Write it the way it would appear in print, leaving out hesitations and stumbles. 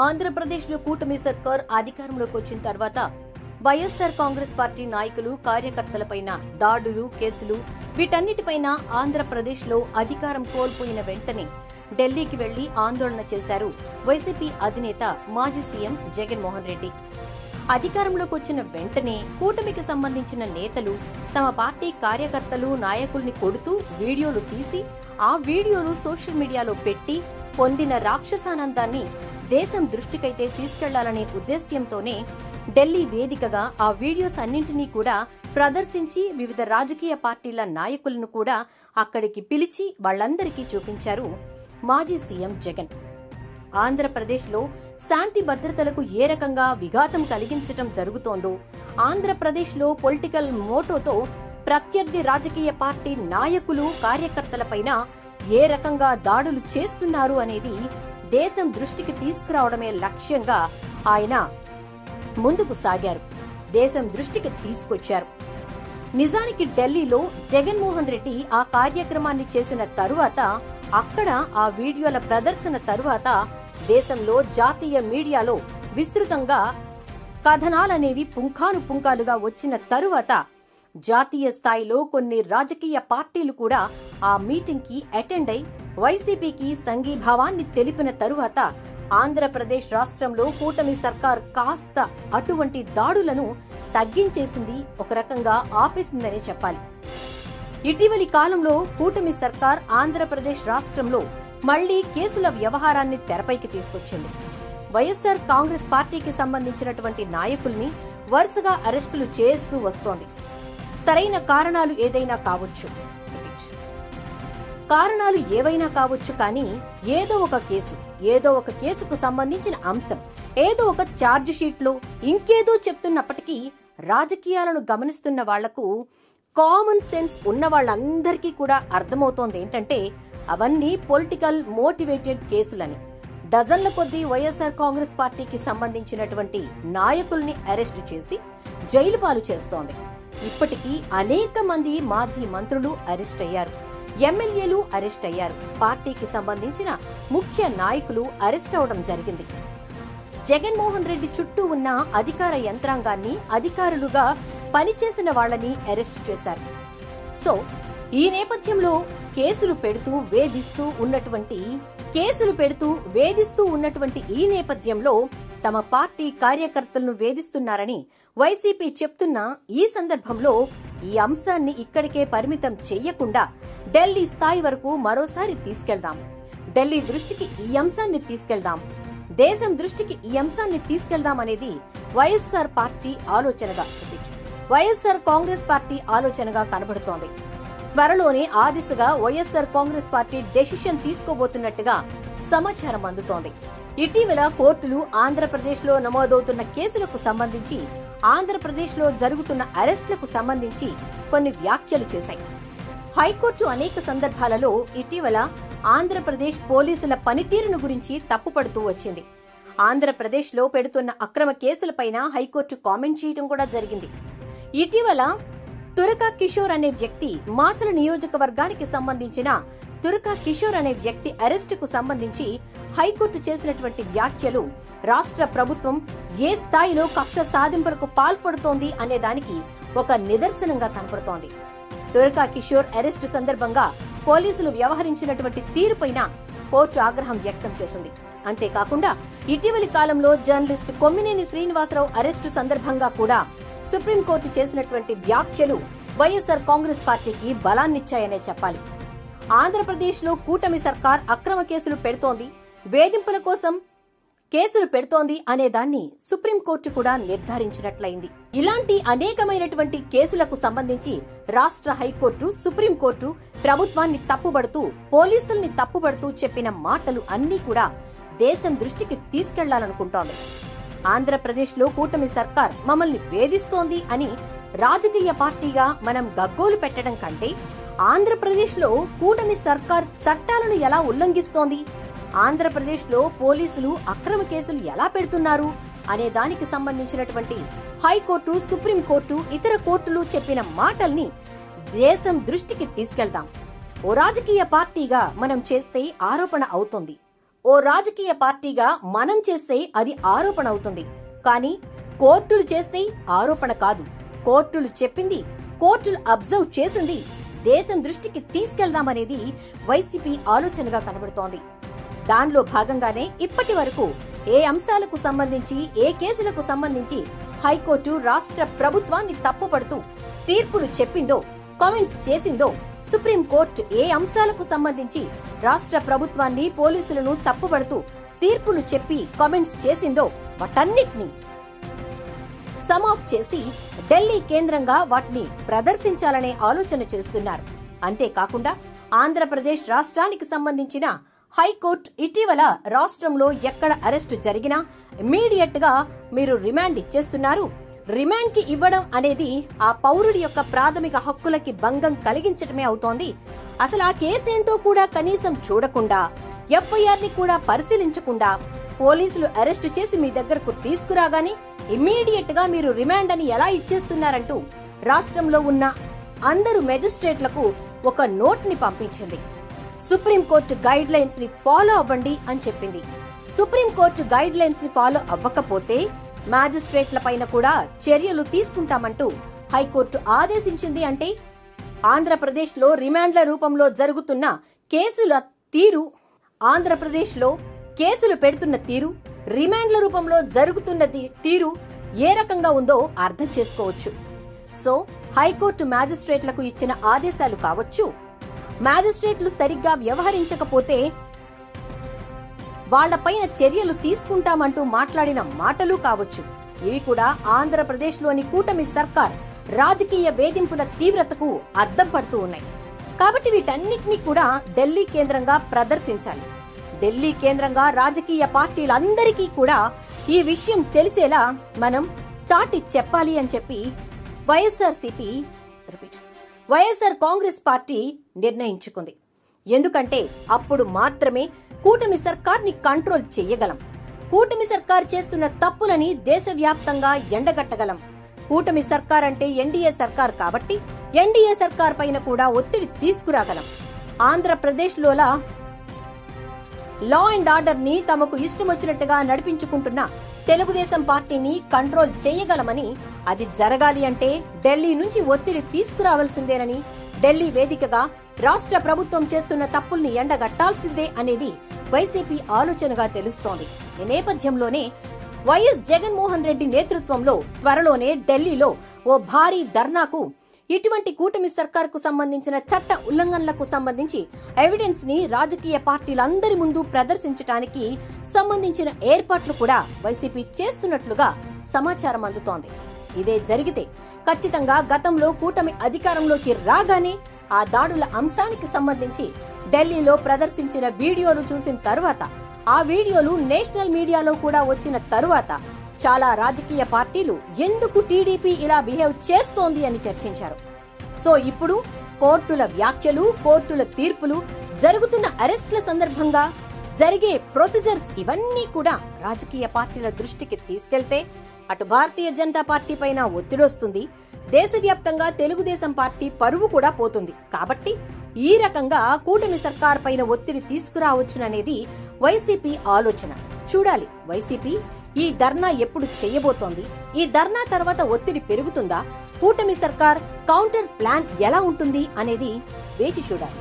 ఆంధ్రప్రదేశ్లో కూటమి సర్కార్ అధికారంలోకి వచ్చిన తర్వాత వైఎస్సార్ కాంగ్రెస్ పార్టీ నాయకులు కార్యకర్తలపైన దాడులు, కేసులు వీటన్నిటిపైన ఆంధ్రప్రదేశ్లో అధికారం కోల్పోయిన వెంటనే ఢిల్లీకి వెళ్లి ఆందోళన చేశారు వైసీపీ అధినేత మాజీ సీఎం జగన్మోహన్ రెడ్డి. అధికారంలోకి వచ్చిన వెంటనే కూటమికి సంబంధించిన నేతలు తమ పార్టీ కార్యకర్తలు, నాయకుల్ని కొడుతూ వీడియోలు తీసి ఆ వీడియోలు సోషల్ మీడియాలో పెట్టి పొందిన రాక్షసానందాన్ని దేశం దృష్టికైతే తీసుకెళ్లాలనే ఉద్దేశ్యంతోనే ఢిల్లీ వేదికగా ఆ వీడియోస్ అన్నింటినీ కూడా ప్రదర్శించి వివిధ రాజకీయ పార్టీల నాయకులను కూడా అక్కడికి పిలిచి వాళ్లందరికీ చూపించారు మాజీ సీఎం జగన్. ఆంధ్రప్రదేశ్లో శాంతి భద్రతలకు ఏ రకంగా విఘాతం కలిగించటం జరుగుతోందో, ఆంధ్రప్రదేశ్లో పొలిటికల్ మోటోతో ప్రత్యర్థి రాజకీయ పార్టీ నాయకులు, కార్యకర్తలపైన ఏ రకంగా దాడులు చేస్తున్నారు అనేది దేశం దృష్టికి తీసుకురావడమే లక్ష్యంగా ఆయన ముందుకు సాగారు, దేశం దృష్టికి తీసుకొచ్చారు. నిజానికి ఢిల్లీలో జగన్మోహన్ రెడ్డి ఆ కార్యక్రమాన్ని చేసిన తరువాత, అక్కడ ఆ వీడియోల ప్రదర్శన తరువాత దేశంలో జాతీయ మీడియాలో విస్తృతంగా కథనాలనేవి పుంఖానుపుంఖాలుగా వచ్చిన తరువాత జాతీయ స్థాయిలో కొన్ని రాజకీయ పార్టీలు కూడా ఆ మీటింగ్ కి అటెండ్ అయి వైసీపీకి సంఘీభావాన్ని తెలిపిన తరువాత ఆంధ్రప్రదేశ్ రాష్ట్రంలో కూటమి సర్కార్ కాస్త అటువంటి దాడులను తగ్గించేసింది, ఒక రకంగా ఆపేసిందనే చెప్పాలి. ఇటీవలి కాలంలో కూటమి సర్కార్ ఆంధ్రప్రదేశ్ రాష్ట్రంలో మళ్లీ కేసుల వ్యవహారాన్ని తెరపైకి తీసుకొచ్చింది. వైఎస్సార్ కాంగ్రెస్ పార్టీకి సంబంధించినటువంటి నాయకుల్ని వరుసగా అరెస్టులు చేస్తూ వస్తోంది. సరైన కారణాలు ఏదైనా కావచ్చు, కారణాలు ఏవైనా కావచ్చు, కానీ ఏదో ఒక కేసుకు సంబంధించిన అంశం, ఏదో ఒక ఛార్జ్ షీట్ లో ఇంకేదో చెప్తున్నప్పటికీ రాజకీయాలను గమనిస్తున్న వాళ్లకు, కామన్ సెన్స్ ఉన్న వాళ్ళందరికీ కూడా అర్థమవుతోంది ఏంటంటే అవన్నీ పొలిటికల్ మోటివేటెడ్ కేసులని. డజన్ల కొద్దీ వైఎస్సార్ కాంగ్రెస్ పార్టీకి సంబంధించినటువంటి నాయకుల్ని అరెస్టు చేసి జైలు పాలు చేస్తోంది. ఇప్పటికీ అనేక మంది మాజీ మంత్రులు అరెస్ట్ అయ్యారు, ఎమ్మెల్యేలు అరెస్ట్ అయ్యారు, పార్టీకి సంబంధించిన ముఖ్య నాయకులు అరెస్ట్ అవడం జరిగింది. జగన్మోహన్ రెడ్డి చుట్టూ ఉన్న అధికార యంత్రాంగాన్ని, అధికారులుగా పనిచేసిన వాళ్లని అరెస్టు చేశారు. సో ఈ నేపథ్యంలో కేసులు పెడుతూ వేధిస్తూ ఉన్నటువంటి ఈ నేపథ్యంలో తమ పార్టీ కార్యకర్తలను వేధిస్తున్నారని వైసీపీ చెప్తున్న ఈ సందర్భంలో ఈ అంశాన్ని ఇక్కడికే పరిమితం చెయ్యకుండా ఢిల్లీ స్థాయి వరకు మరోసారి తీసుకెళ్దాం, ఢిల్లీ దృష్టికి ఈ అంశాన్ని తీసుకెళ్దాం, దేశం దృష్టికి ఈ అంశాన్ని తీసుకెళ్దాం అనేది వైఎస్సార్ కాంగ్రెస్ పార్టీ ఆలోచనగా కనబడుతోంది. త్వరలోనే ఆ దిశగా వైఎస్సార్ కాంగ్రెస్ పార్టీ డెసిషన్ తీసుకోబోతున్నట్టుగా సమాచారం అందుతోంది. ఇటీవల కోర్టులు ఆంధ్రప్రదేశ్లో నమోదవుతున్న కేసులకు సంబంధించి, ఆంధ్రప్రదేశ్లో జరుగుతున్న అరెస్టులకు సంబంధించి కొన్ని వ్యాఖ్యలు చేశాయి. హైకోర్టు అనేక సందర్భాలలో ఇటీవల ఆంధ్రప్రదేశ్ పోలీసుల పనితీరును గురించి తప్పుపడుతూ వచ్చింది. ఆంధ్రప్రదేశ్లో పెడుతున్న అక్రమ కేసులపైన హైకోర్టు కామెంట్ చేయడం కూడా జరిగింది. ఇటీవల తురకా కిషోర్ అనే వ్యక్తి, మాచల నియోజకవర్గానికి సంబంధించిన తురకా కిషోర్ అనే వ్యక్తి అరెస్టుకు సంబంధించి హైకోర్టు చేసినటువంటి వ్యాఖ్యలు రాష్ట్ర ప్రభుత్వం ఏ స్థాయిలో కక్ష సాధింపులకు పాల్పడుతోంది అనే దానికి ఒక నిదర్శనంగా కనపడుతోంది. తురకా కిషోర్ అరెస్టు సందర్భంగా పోలీసులు వ్యవహరించినటువంటి తీరుపైన కోర్టు ఆగ్రహం వ్యక్తం చేసింది. అంతేకాకుండా ఇటీవలి కాలంలో జర్నలిస్ట్ కొమ్మినేని శ్రీనివాసరావు అరెస్టు సందర్భంగా కూడా సుప్రీంకోర్టు చేసినటువంటి వ్యాఖ్యలు వైఎస్సార్ కాంగ్రెస్ పార్టీకి బలాన్నిచ్చాయనే చెప్పాలి. ఆంధ్రప్రదేశ్లో కూటమి సర్కార్ అక్రమ కేసులు పెడుతోంది, వేధింపుల కోసం కేసులు పెడుతోంది అనే దాన్ని సుప్రీంకోర్టు కూడా నిర్ధారించినట్లయింది. ఇలాంటి అనేకమైనటువంటి కేసులకు సంబంధించి రాష్ట్ర హైకోర్టు, సుప్రీంకోర్టు ప్రభుత్వాన్ని తప్పుబడుతూ, పోలీసుల్ని తప్పుబడుతూ చెప్పిన మాటలు అన్నీ కూడా దేశం దృష్టికి తీసుకెళ్లాలనుకుంటోంది. ఆంధ్రప్రదేశ్లో కూటమి సర్కార్ మమ్మల్ని వేధిస్తోంది అని రాజకీయ పార్టీగా మనం గగ్గోలు పెట్టడం కంటే, ఆంధ్రప్రదేశ్లో కూటమి సర్కార్ చట్టాలను ఎలా ఉల్లంఘిస్తోంది, ఆంధ్రప్రదేశ్లో పోలీసులు అక్రమ కేసులు ఎలా పెడుతున్నారు అనే దానికి సంబంధించినటువంటి హైకోర్టు, సుప్రీంకోర్టు, ఇతర కోర్టులు చెప్పిన మాటల్ని దేశం దృష్టికి తీసుకెళ్తాం. ఓ రాజకీయ పార్టీగా మనం చేస్తే ఆరోపణ అవుతోంది, ఓ ఓ రాజకీయ పార్టీగా మనం చేస్తే అది ఆరోపణ అవుతుంది. కానీ కోర్టులు చేస్తే ఆరోపణ కాదు. కోర్టులు చెప్పింది, కోర్టులు అబ్జర్వ్ చేసింది దేశం దృష్టికి తీసుకెళ్దామనేది వైసీపీ ఆలోచనగా కనబడుతోంది. దానిలో భాగంగానే ఇప్పటి వరకు ఏ అంశాలకు సంబంధించి, ఏ కేసులకు సంబంధించి హైకోర్టు రాష్ట్ర ప్రభుత్వాన్ని తప్పుపడుతూ తీర్పులు చెప్పిందో, కామెంట్స్ చేసిందో, సుప్రీంకోర్టు ఏ అంశాలకు సంబంధించి రాష్ట్ర ప్రభుత్వాన్ని, పోలీసులను తప్పుపడుతూ తీర్పులు చెప్పి కామెంట్స్ చేసిందో వాటన్నిటినీ సమ్ ఆఫ్ చేసి ఢిల్లీ కేంద్రంగా వాటిని ప్రదర్శించాలనే ఆలోచన చేస్తున్నారు. అంతేకాకుండా ఆంధ్రప్రదేశ్ రాష్ట్రానికి సంబంధించిన హైకోర్టు ఇటీవల రాష్ట్రంలో ఎక్కడ అరెస్టు జరిగినా ఇమ్మీడియట్ గా మీరు రిమాండ్ ఇచ్చేస్తున్నారు. రిమాండ్ కి ఇవ్వడం అనేది ఆ పౌరుడి యొక్క ప్రాథమిక హక్కులకి భంగం కలిగించడమే అవుతోంది. అసలు ఆ కేసేంటో కూడా కనీసం చూడకుండా, ఎఫ్ఐఆర్ ని కూడా పరిశీలించకుండా పోలీసులు అరెస్టు చేసి మీ దగ్గరకు తీసుకురాగానే ఇమ్మీడియట్ గా మీరు రిమాండ్ అని ఎలా ఇచ్చేస్తున్నారంటూ రాష్ట్రంలో ఉన్న అందరు మెజిస్ట్రేట్లకు ఒక నోట్ ని పంపించింది. సుప్రీంకోర్టు గైడ్ లైన్స్ ని ఫాలో అవ్వండి అని చెప్పింది. సుప్రీంకోర్టు గైడ్ లైన్స్ ని ఫాలో అవ్వకపోతే మ్యాజిస్ట్రేట్ల పైన కూడా చర్యలు తీసుకుంటామంటూ హైకోర్టు ఆదేశించింది. అంటే ఆంధ్రప్రదేశ్ లో రిమాండ్ల రూపంలో జరుగుతున్న కేసుల తీరు, ఆంధ్రప్రదేశ్ లో కేసులు పెడుతున్న తీరు, రిమాండ్ల రూపంలో జరుగుతున్న తీరు ఏ రకంగా ఉందో అర్థం చేసుకోవచ్చు. సో హైకోర్టు మ్యాజిస్ట్రేట్లకు ఇచ్చిన ఆదేశాలు కావచ్చు, మ్యాజిస్ట్రేట్లు సరిగ్గా వ్యవహరించకపోతే వాళ్లపైన చర్యలు తీసుకుంటామంటూ మాట్లాడిన మాటలు కావచ్చు, ఇవి కూడా ఆంధ్రప్రదేశ్లోని కూటమి సర్కార్ రాజకీయ వేధింపుల తీవ్రతకు అద్దం పడుతూ ఉన్నాయి. కాబట్టి వీటన్నిటినీ కూడా ఢిల్లీ కేంద్రంగా ప్రదర్శించాలి. ఢిల్లీ కేంద్రంగా రాజకీయ పార్టీలందరికీ కూడా ఈ విషయం తెలిసేలా మనం చాటి చెప్పాలి అని చెప్పి వైఎస్ఆర్ కాంగ్రెస్ పార్టీ నిర్ణయించుకుంది. ఎందుకంటే అప్పుడు మాత్రమే కూటమి సర్కార్ని కంట్రోల్ చెయ్యగలం. కూటమి సర్కార్ చేస్తున్న తప్పులని దేశవ్యాప్తంగా ఎండగట్టగలం. కూటమి సర్కార్ అంటే ఎన్డీఏ సర్కార్ కాబట్టి ఎన్డీఏ సర్కార్ పైన కూడా ఒత్తిడి తీసుకురాగలం. ఆంధ్రప్రదేశ్ లోలా లా అండ్ ఆర్డర్ ని తమకు ఇష్టం వచ్చినట్టుగా నడిపించుకుంటున్న తెలుగుదేశం పార్టీని కంట్రోల్ చేయగలమని, అది జరగాలి అంటే ఢిల్లీ నుంచి ఒత్తిడి తీసుకురావాల్సిందేనని, ఢిల్లీ వేదికగా రాష్ట్ర ప్రభుత్వం చేస్తున్న తప్పుల్ని ఎండగట్టాల్సిందే అనేది వైసీపీ ఆలోచనగా తెలుస్తోంది. ఈ నేపథ్యంలోనే వైఎస్ జగన్మోహన్ రెడ్డి నేతృత్వంలో త్వరలోనే ఢిల్లీలో ఓ భారీ ధర్నాకు, ఇటువంటి కూటమి సర్కార్కు సంబంధించిన చట్ట ఉల్లంఘనలకు సంబంధించి ఎవిడెన్స్ ని రాజకీయ పార్టీలందరి ముందు ప్రదర్శించడానికి సంబంధించిన ఏర్పాట్లు కూడా వైసీపీ చేస్తున్నట్లుగా సమాచారం అందుతోంది. ఇదే జరిగితే ఖచ్చితంగా గతంలో కూటమి అధికారంలోకి రాగానే ఆ దాడుల అంశానికి సంబంధించి ఢిల్లీలో ప్రదర్శించిన వీడియోలు చూసిన తరువాత, ఆ వీడియోలు నేషనల్ మీడియాలో కూడా వచ్చిన తరువాత చాలా రాజకీయ పార్టీలు ఎందుకు టీడీపీ ఇలా బిహేవ్ చేస్తోంది అని చర్చించారు. సో ఇప్పుడు కోర్టుల వ్యాఖ్యలు, కోర్టుల తీర్పులు, జరుగుతున్న అరెస్టుల సందర్భంగా జరిగే ప్రొసీజర్స్ ఇవన్నీ కూడా రాజకీయ పార్టీల దృష్టికి తీసుకెళ్తే అటు భారతీయ జనతా పార్టీ పైన ఒత్తిడొస్తుంది, దేశవ్యాప్తంగా తెలుగుదేశం పార్టీ పరువు కూడా పోతుంది. కాబట్టి ఈ రకంగా కూటమి సర్కార్ పైన ఒత్తిడి తీసుకురావచ్చుననేది వైసీపీ ఆలోచన. చూడాలి వైసీపీ ఈ ధర్నా ఎప్పుడు చేయబోతోంది, ఈ ధర్నా తర్వాత ఒత్తిడి పెరుగుతుందా, కూటమి సర్కార్ కౌంటర్ ప్లాన్ ఎలా ఉంటుంది అనేది వేచి చూడాలి.